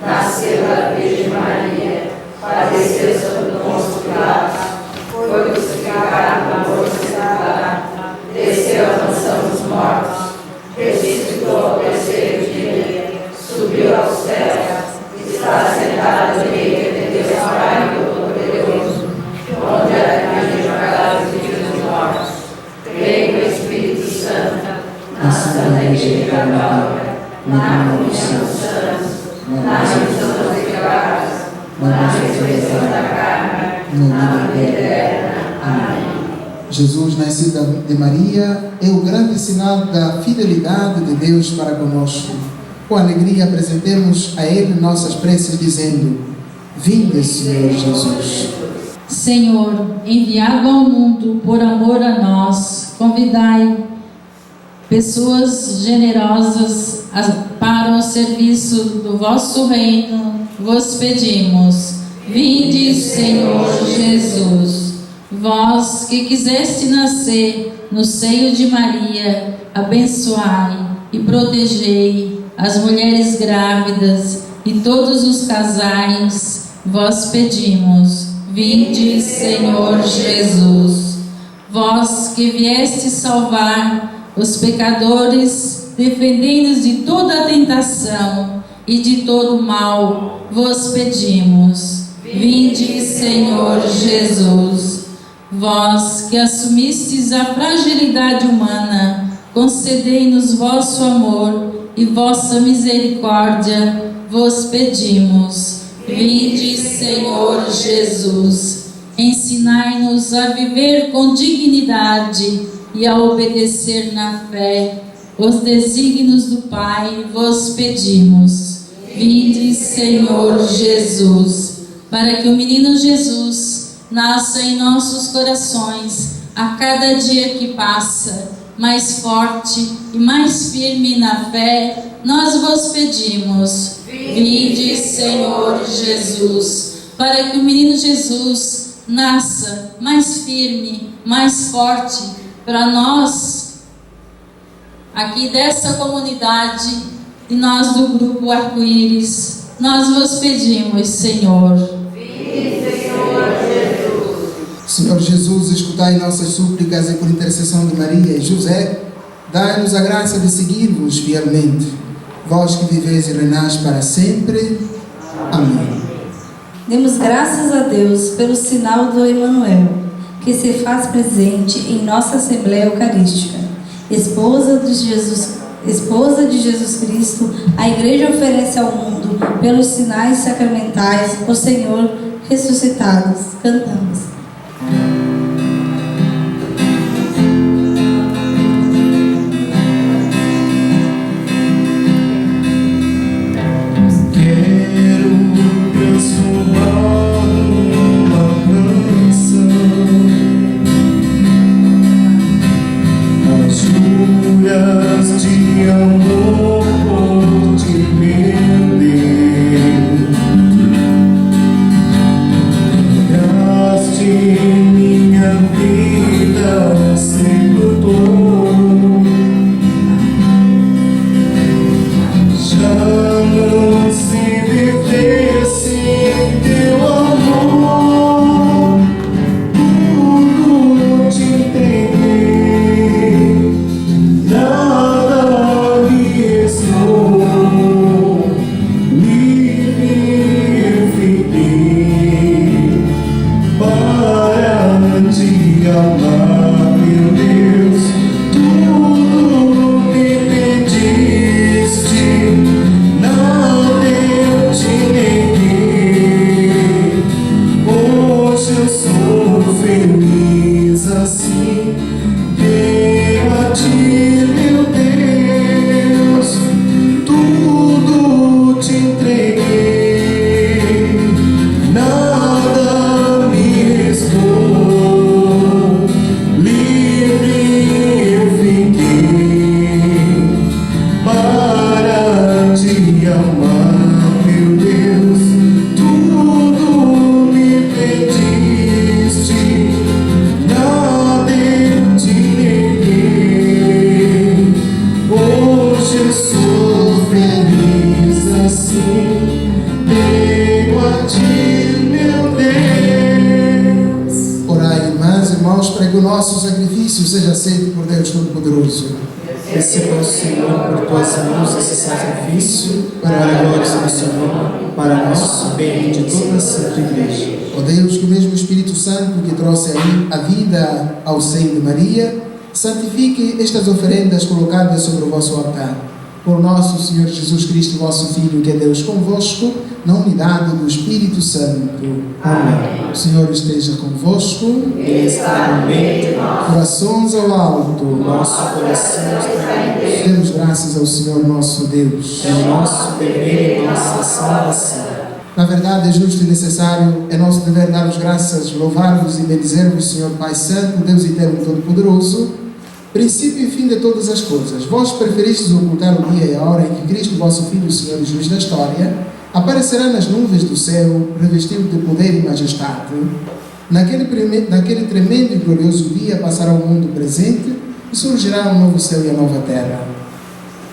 Nasceu da Virgem Maria, padeceu sob Pôncio Pilatos, foi crucificado, morto e sepultado, desceu à mansão dos mortos, ressuscitou ao terceiro dia, subiu aos céus, está sentado à direita de Deus Pai Todo-Poderoso, onde há de julgar os vivos e os mortos. Creio no Espírito Santo, na Santa Igreja Católica, na comunhão dos santos, na remissão dos pecados, na ressurreição da carne, na vida eterna. Amém. Jesus, nascido de Maria, é o grande sinal da fidelidade de Deus para conosco. Com alegria apresentemos a Ele nossas preces, dizendo: Vinde, Senhor Jesus. Senhor, enviado ao mundo por amor a nós, convidai pessoas generosas para o serviço do vosso reino, vos pedimos. Vinde, Senhor Jesus. Vós que quiseste nascer no seio de Maria, abençoai e protegei as mulheres grávidas e todos os casais, vós pedimos. Vinde, Senhor Jesus. Vós que vieste salvar os pecadores, defendendo-os de toda a tentação e de todo mal, vos pedimos. Vinde, Senhor Jesus. Vós que assumistes a fragilidade humana, concedei-nos vosso amor e vossa misericórdia, vos pedimos. Vinde, Senhor Jesus. Ensinai-nos a viver com dignidade e a obedecer na fé os desígnios do Pai, vos pedimos. Vinde, Senhor Jesus, para que o menino Jesus nasça em nossos corações a cada dia que passa, mais forte e mais firme na fé, nós vos pedimos. Vinde, Senhor Jesus, para que o menino Jesus nasça mais firme, mais forte para nós, aqui dessa comunidade e nós do Grupo Arco-Íris, nós vos pedimos, Senhor. Vinde, Senhor Jesus. Senhor Jesus, escutai nossas súplicas e por intercessão de Maria e José, dai-nos a graça de seguir-vos fielmente. Vós que viveis e reinais para sempre. Amém. Demos graças a Deus pelo sinal do Emanuel, que se faz presente em nossa Assembleia Eucarística. Esposa de Jesus Cristo, a Igreja oferece ao mundo, pelos sinais sacramentais, o Senhor ressuscitados. Cantamos. Livre eu fiquei. sacrifício seja aceito por Deus Todo-Poderoso. Receba o Senhor por tuas mãos esse sacrifício para a glória do seu nome, para nosso bem e de toda a Santa Igreja. Ó Deus, que o mesmo Espírito Santo que trouxe a vida ao seio de Maria, santifique estas oferendas colocadas sobre o vosso altar. Por nosso Senhor Jesus Cristo, vosso Filho, que é Deus convosco, na unidade do Espírito Santo. Amém. O Senhor esteja convosco. Ele está no meio de nós. Corações ao alto. Nosso coração está em Deus. Demos graças ao Senhor nosso Deus. É nosso dever e nossa salvação. Na verdade, é justo e necessário, é nosso dever dar-vos graças, louvar-vos e bendizer-vos, Senhor Pai Santo, Deus Eterno e Todo-Poderoso, princípio e fim de todas as coisas. Vós preferistes ocultar o dia e a hora em que Cristo, vosso Filho, o Senhor e Juiz da história, aparecerá nas nuvens do céu, revestido de poder e majestade. Naquele tremendo e glorioso dia passará o mundo presente e surgirá um novo céu e a nova terra.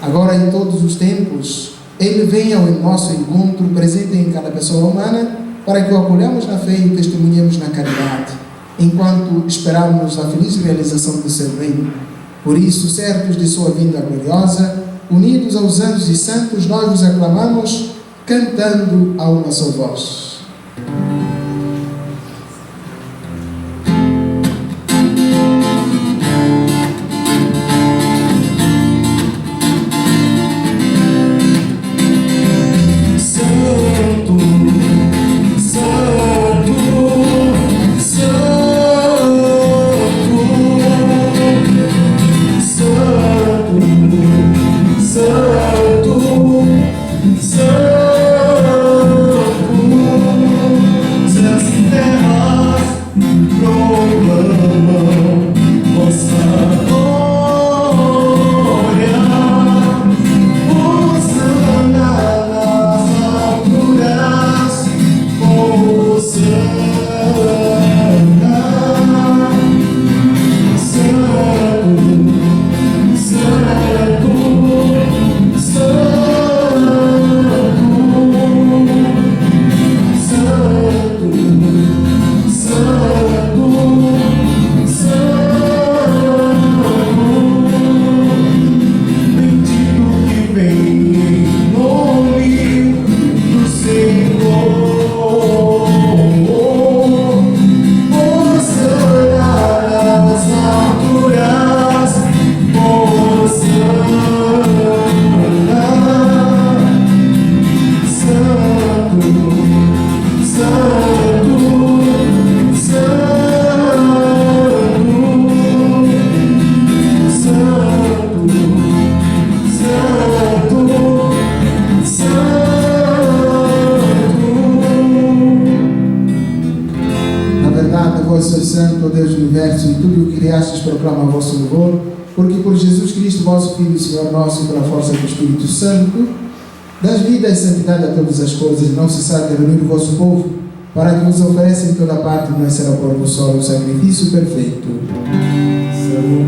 Agora, em todos os tempos, Ele vem ao nosso encontro, presente em cada pessoa humana, para que o acolhamos na fé e o testemunhemos na caridade, enquanto esperamos a feliz realização do seu reino. Por isso, certos de sua vinda gloriosa, unidos aos anjos e santos, nós vos aclamamos, cantando a uma só voz. E tudo o que criastes proclama o vosso louvor, porque por Jesus Cristo, vosso Filho, Senhor nosso, e pela força do Espírito Santo, das vida e santidade a todas as coisas, não cessar de reunir o vosso povo, para que vos ofereça em toda parte, não será por vos só o sacrifício perfeito.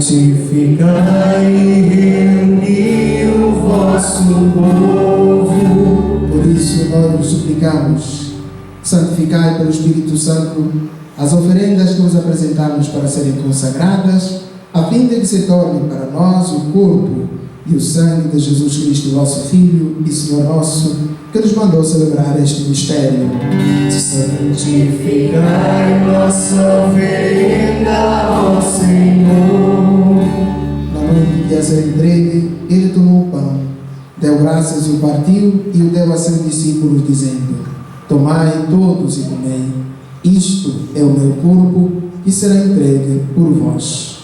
Santificai e reuni o vosso povo. Por isso nós vos suplicamos, santificai pelo Espírito Santo as oferendas que vos apresentamos para serem consagradas, a fim de que se torne para nós o corpo e o sangue de Jesus Cristo, vosso Filho e Senhor nosso, que nos mandou celebrar este mistério. Santificai nossa oferenda ao Senhor. Na noite que ia ser entregue, ele tomou o pão, deu graças e o partiu, e o deu a seus discípulos, dizendo: Tomai todos e comei. Isto é o meu corpo, que será entregue por vós.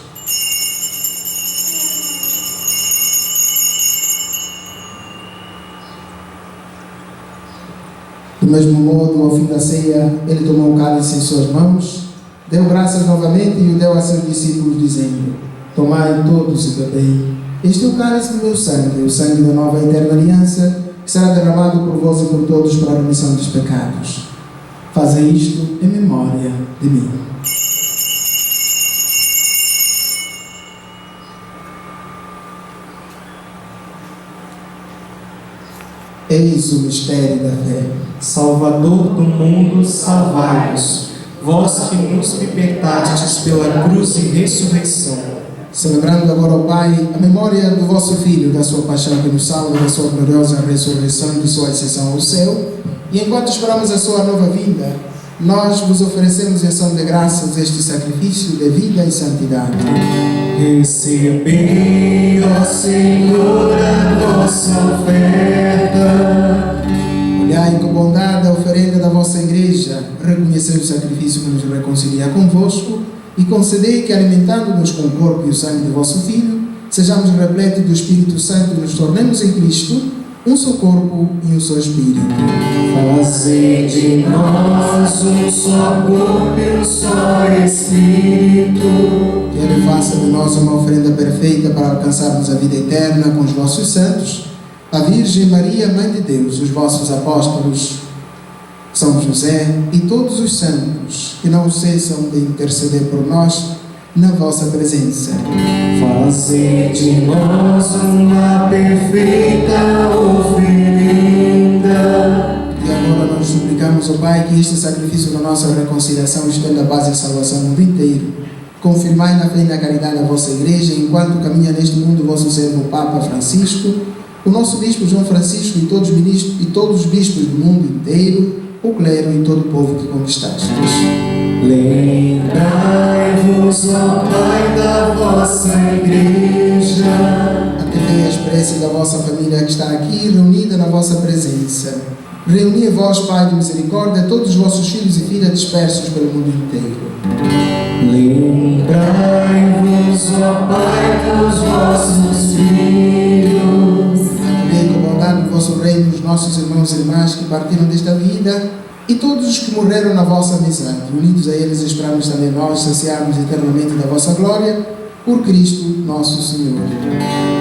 Do mesmo modo, ao fim da ceia, ele tomou o cálice em suas mãos, deu graças novamente e o deu a seus discípulos, dizendo: Tomai todos e bebei. Este é o cálice do meu sangue, o sangue da nova e eterna aliança, que será derramado por vós e por todos para a remissão dos pecados. Fazem isto em memória de mim. Eis o mistério da fé. Salvador do mundo, salvai-nos. vós que nos libertastes pela cruz e ressurreição. Celebrando agora, ó Pai, a memória do vosso Filho, da sua paixão que nos salva, da sua gloriosa ressurreição e de sua ascensão ao céu, e enquanto esperamos a sua nova vinda, nós vos oferecemos em ação de graças este sacrifício de vida e santidade. Recebei, ó Senhor, a nossa oferta. Olhai com bondade a oferenda da vossa Igreja, reconhecei o sacrifício que nos reconcilia convosco e concedei que, alimentando-nos com o corpo e o sangue de vosso Filho, sejamos repletos do Espírito Santo e nos tornemos em Cristo um só corpo e um só Espírito. Fazei de nós um só corpo e um só Espírito. Que Ele faça de nós uma oferenda perfeita para alcançarmos a vida eterna com os vossos santos, a Virgem Maria, Mãe de Deus, os vossos apóstolos, São José e todos os santos que não cessam de interceder por nós na vossa presença. Fazei de nós uma perfeita oferenda. E agora nós suplicamos, ó Pai, que este sacrifício da nossa reconciliação estenda a base e salvação no mundo inteiro. Confirmai na fé e na caridade a vossa Igreja, enquanto caminha neste mundo o vosso servo Papa Francisco, o nosso Bispo João Francisco e todos os bispos do mundo inteiro, o clero e todo o povo que conquistastes. Lembrai-vos, ó Pai, da vossa Igreja. Atendei as preces da vossa família que está aqui reunida na vossa presença. Reuni vós, Pai de misericórdia, todos os vossos filhos e filhas dispersos pelo mundo inteiro. Lembrai-vos, ó Pai, dos vossos filhos. Acolhei com bondade no vosso reino os nossos irmãos e irmãs que partiram desta vida e todos os que morreram na vossa amizade. Unidos a eles, esperamos também nós saciarmos eternamente da vossa glória, por Cristo nosso Senhor.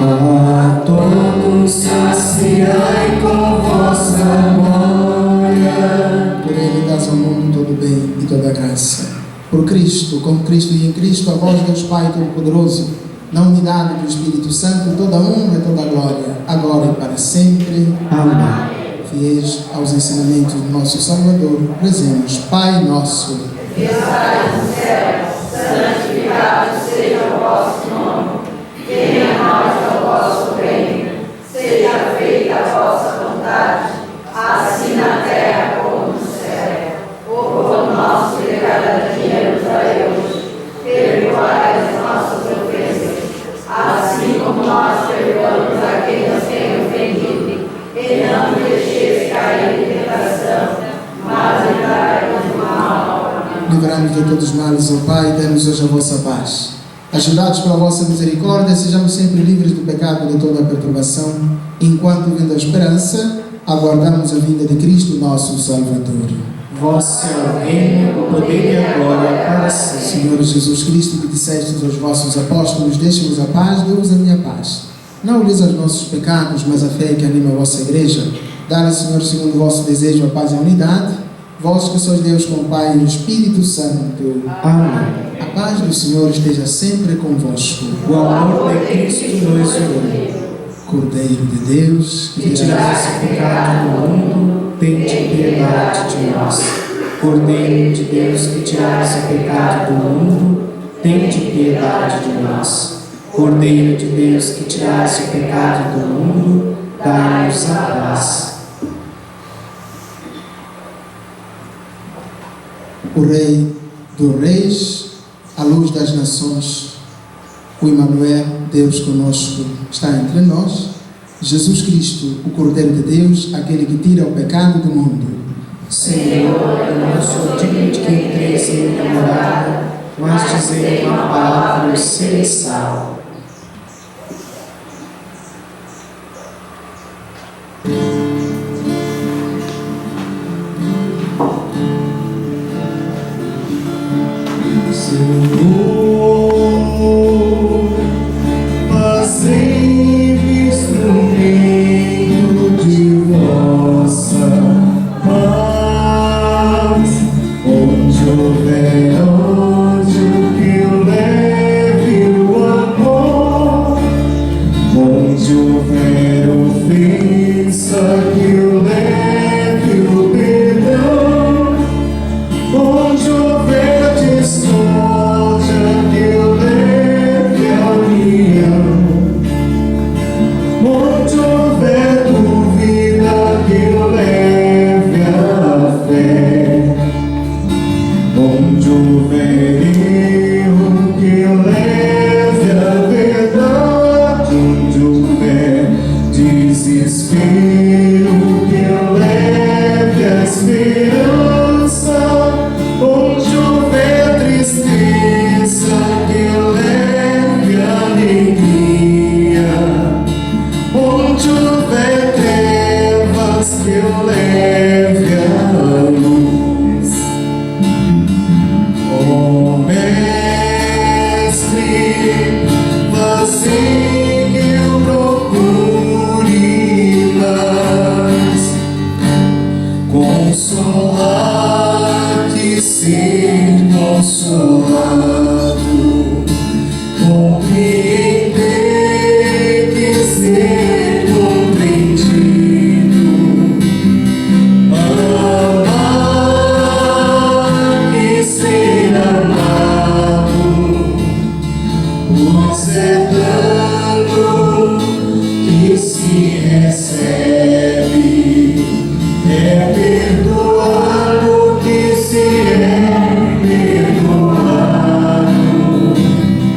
A todos saciai com vossa glória. Por Ele dás ao mundo todo o bem e toda a graça. Por Cristo, com Cristo e em Cristo, a vós, Deus Pai Todo-Poderoso, na unidade do Espírito Santo, toda a honra e toda a glória, agora e para sempre. Amém. Fiéis aos ensinamentos do nosso Salvador, rezemos: Pai nosso, que estais no céu, santificado seja o vosso nome. Venha a nós o vosso reino. Seja feita a vossa vontade, assim na terra como no céu. O pão nosso de cada dia nos dai hoje. Perdoai as nossas ofensas, assim como nós perdoamos a quem nos tem ofendido. E não nos deixeis cair em tentação, mas livrai-nos do mal. livrai-nos de todos os males, ó Pai, dai-nos hoje a vossa paz. Ajudados pela vossa misericórdia, sejamos sempre livres do pecado e de toda a perturbação, enquanto, vendo a esperança, aguardamos a vinda de Cristo, nosso Salvador. Vosso é o reino, o poder e a glória para sempre. Senhor Jesus Cristo, que dissestes aos vossos apóstolos: deixe-vos a paz, dou-vos a minha paz. Não olheis aos nossos pecados, mas a fé que anima a vossa Igreja. Dá-lhe, Senhor, segundo o vosso desejo, a paz e a unidade. Vós que sois Deus com o Pai e o Espírito Santo. Amém. A paz do Senhor esteja sempre convosco. O amor de Cristo nos une. Cordeiro de Deus, Que tirais o pecado do mundo, tende piedade de nós. Cordeiro de Deus, que tirais o pecado do mundo, tende piedade de nós. Cordeiro de Deus, que tirais o pecado do mundo, dai-nos a paz. o Rei dos Reis, a luz das nações, o Emmanuel, Deus conosco, está entre nós. Jesus Cristo, o Cordeiro de Deus, aquele que tira o pecado do mundo. Senhor, eu não sou digno de que entreis em minha morada, mas dizei uma palavra e serei salvo. Senhor, fazei-nos no meio de vossa paz, onde houver ódio que leve o amor. é tanto que se recebe, é perdoado que se é perdoado,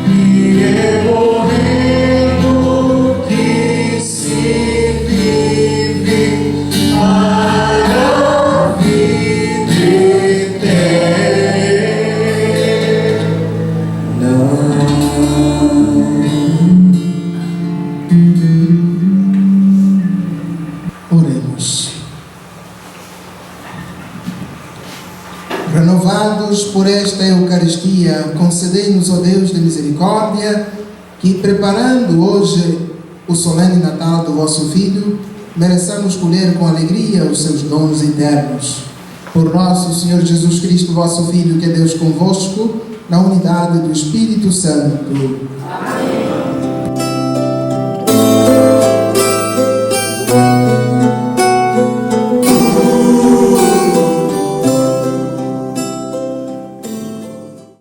e é morrendo que se vive para a vida Oremos. Renovados por esta Eucaristia, concedei-nos, ó Deus de misericórdia, que, preparando hoje o solene Natal do vosso Filho, mereçamos colher com alegria os seus dons eternos. Por nosso Senhor Jesus Cristo, vosso Filho, que é Deus convosco, na unidade do Espírito Santo. Amém.